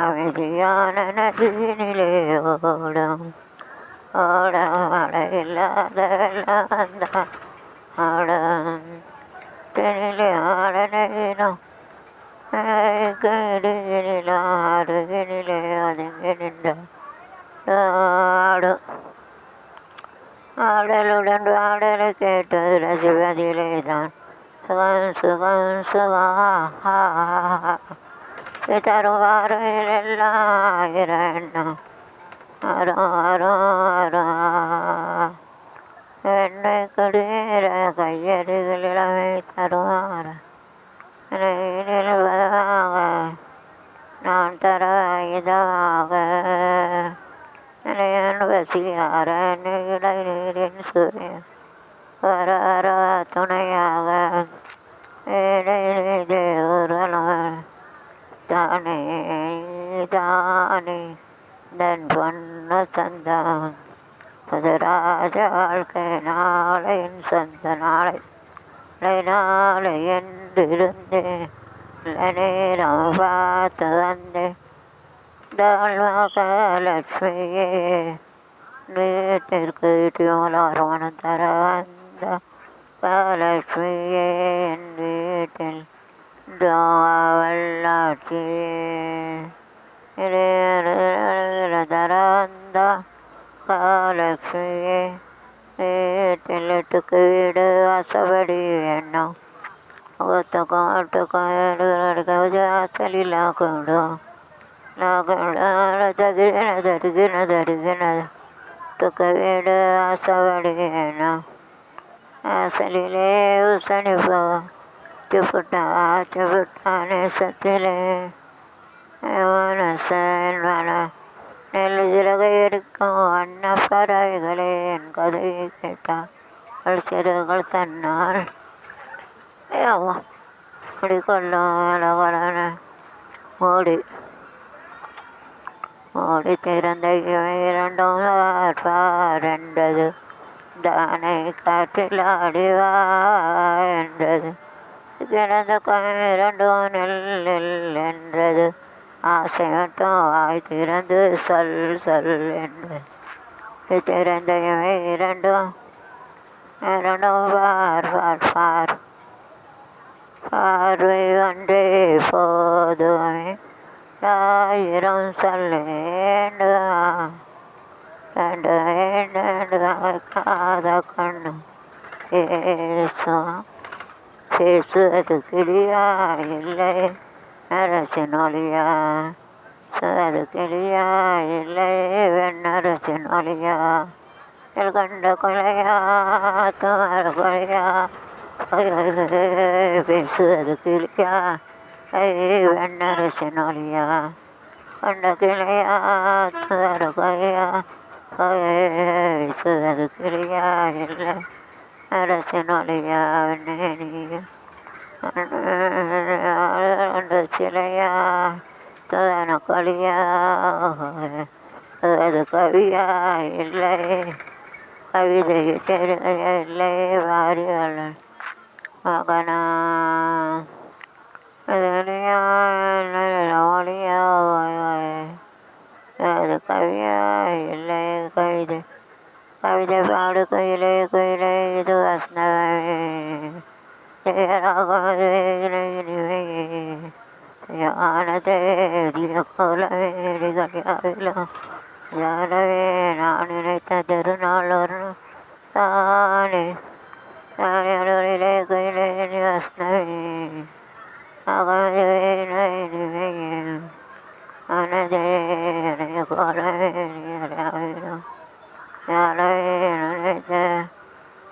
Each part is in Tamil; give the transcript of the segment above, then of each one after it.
அமைதியான நதியினிலே ஓடும் ஓடம் அழகில்லாத வெள்ளாந்தான் ஆடம் தெனிலே ஆடனகினோம் கைடியினில் ஆடுகினிலே ஒதுங்கி நின்ற ஆடும் ஆடலுடன் பாடலை கேட்டு ரசிப்பதிலே தான் சுகம் சுகம் சுகா தருவாரையில் எல்லாம் எண்ணம் அரோ அரோ அரோ என்னை கடுகிற கையடிகளில் இளமை தருவார நில்வதாக நான் தர இதாக என் வசியார நீலை நீரின் சூரியன் வர துணையாக தேவரலாம் தானே தானே தன் பொண்ணு சந்தான் புதுராஜ வாழ்க்கை நாளை என் சொந்த நாளை நாளை என்றிருந்தேன் நேரம் பார்த்து வந்தேன் தாழ்மகாலட்சுமியே வீட்டிற்கு டியோலாரோணம் தர வந்த காலட்சுமியே என் வீட்டில் வல்லாட்சியே தர வந்த காலட்சுமியே வீட்டில் எட்டுக்கு வீடு வாசப்படி வேணும் கவுஜாசலில் கூடும் தருகின வீடு ஆசைப்படி வேணும் ஆசலிலே உசனி போட்டா நேசத்திலே மனசன் மன நெல் சிறகை எடுக்கும் அன்ன பறவைகளே என் கதையை கேட்டால் சிறுகள் தன்னால் அப்படி கொள்ளும் ஓடி ஓடி திறந்த இவை இரண்டும் என்றது தானை காற்றில் ஆடிவா என்றது கிடந்த இரண்டும் நெல் என்றது ஆசை மட்டும் வாய் திறந்து சொல் சொல் என்றது திறந்த இவை இரண்டும் பார் பார் பார் பார்வை ஒன்றே போதுமே ஆயிரம் சொல்லேண்டாத கண்ணு பேசுவது கிளியா இல்லை அரசின் ஒளியா அது கிளியா இல்லை வெண்ணரசின் ஒளியா கண்ட கொலையா துமர கொலையா பேசுவது கிளியா வெண்ணரசின் ஒளியா கண்ட கிளையா துமர கொலையா பேசுவது கிளியா இல்லை அரசின் ஒளியா வெண்ணியா சிலையா தன கொலியா அது கவியா இல்லை கவிதை இல்லை வாரியாளன் மகனா ஒளியா அது கவியா இல்லை கவிதை பாடு கோயிலே கோயிலே இது வசனமே யானதேறிய கோலவேடிகளிலும் யானவே நான் நினைத்த திருநாள் ஒரு தானே தானே கோயிலே வசனமே அகவே ஆனதேறிய கோலவேடிகளிலும் யானவே நினைத்த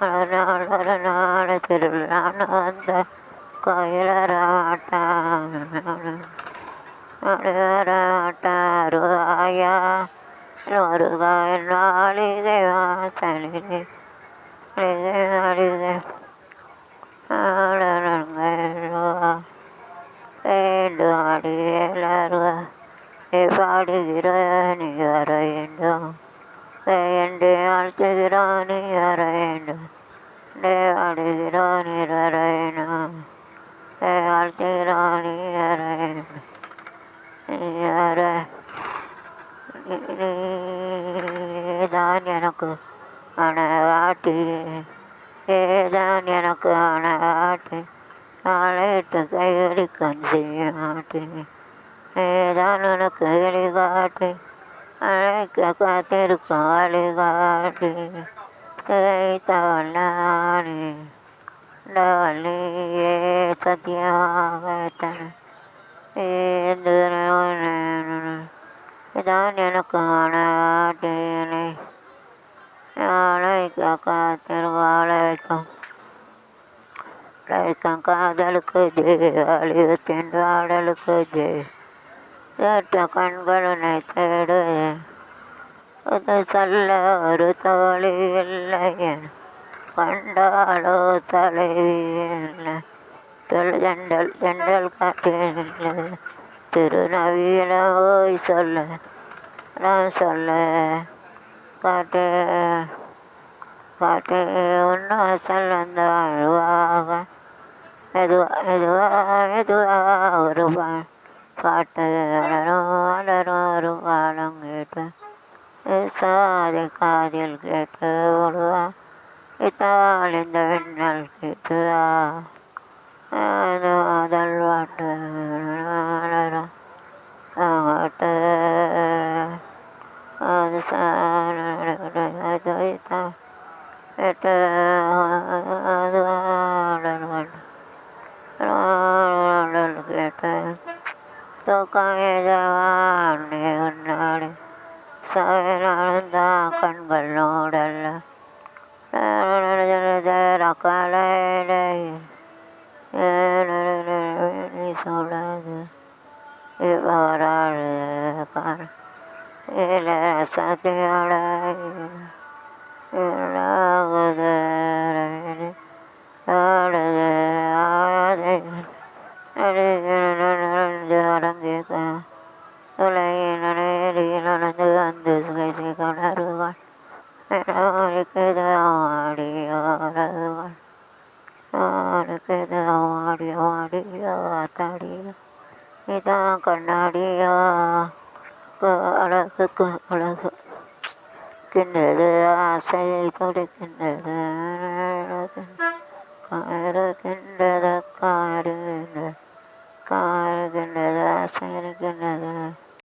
ஒரு நாள் திருவிழான்னு வந்த கோயிலராட்டாருவாயா ஒரு நாளிகை வாசலிலே நாளிகை வேண்டும் அடியேலருவா பாடுகிற நீ வர வேண்டும் என்று ஆழ்த்துகிறான் நீ வர வேண்டும் ஆடுகிறான் வர வேண்டும் ஆழ்த்துகிறான் நீ வர வேண்டும் நீ வர நீதான் எனக்கு அணையாட்டி, ஏதான் எனக்கு அணையாட்டி, நாளையிட்டு கையடி கண் செய்யாட்டி, நீதான் எனக்கு எலிகாட்டி, அழைக்க காத்திருக்கும் வழிகாட்டி, திகைத்தவள் நானே நீயே சத்தியமாகத்தன இதான் எனக்கு அணையாட்டினை அழைக்க காத்திருக்கும் அழைக்கும் காதலுக்கு ஜெய், அழிவத்தின் பாடலுக்கு ஜெய், கேட்ட கண்களுனை தேடுதே, அது சொல்ல ஒரு தோழி இல்லை என கண்டாலோ தலைவி இல்லை, ஜெண்டல் ஜெண்டல் காட்டில் திருநவீன ஓய் சொல்ல நான் சொல்ல காட்டு காட்டு ஒன்றா சொல்ல அழுவாக எதுவா ஒரு பாட்டு அலரும் ஒரு காலம் கேட்டு சாதி காதில் கேட்டு ஓடுவா இத்தால் இந்த விண்ணல் கேட்டு அது அதல் பாட்டு பாட்டு அது கேட்டு அது ஆடல் பாட்டு கேட்டு தூக்கம் எதவானே உன்னாடு சவனானந்தான் கண்கள் நோடல்ல காலையிலே நீ சொல்லாது இவ்வாறு பாரு இல்லை சத்தியோட ஆகுது ஆடுது ஆதை அடங்கிக்க உலகின் நடையடி நடந்து வந்து சுகை கணருவாள் இருக்குது ஆடியோரவாள் இருக்குது ஆடியோ ஆடியோ தாடியோ இதான் கண்ணாடியோ அழகுக்கு அழகு கிண்டது ஆசை கொடுக்கின்றது காரு கிண்டது காரு கிண்டது ஆசை இருக்கின்றது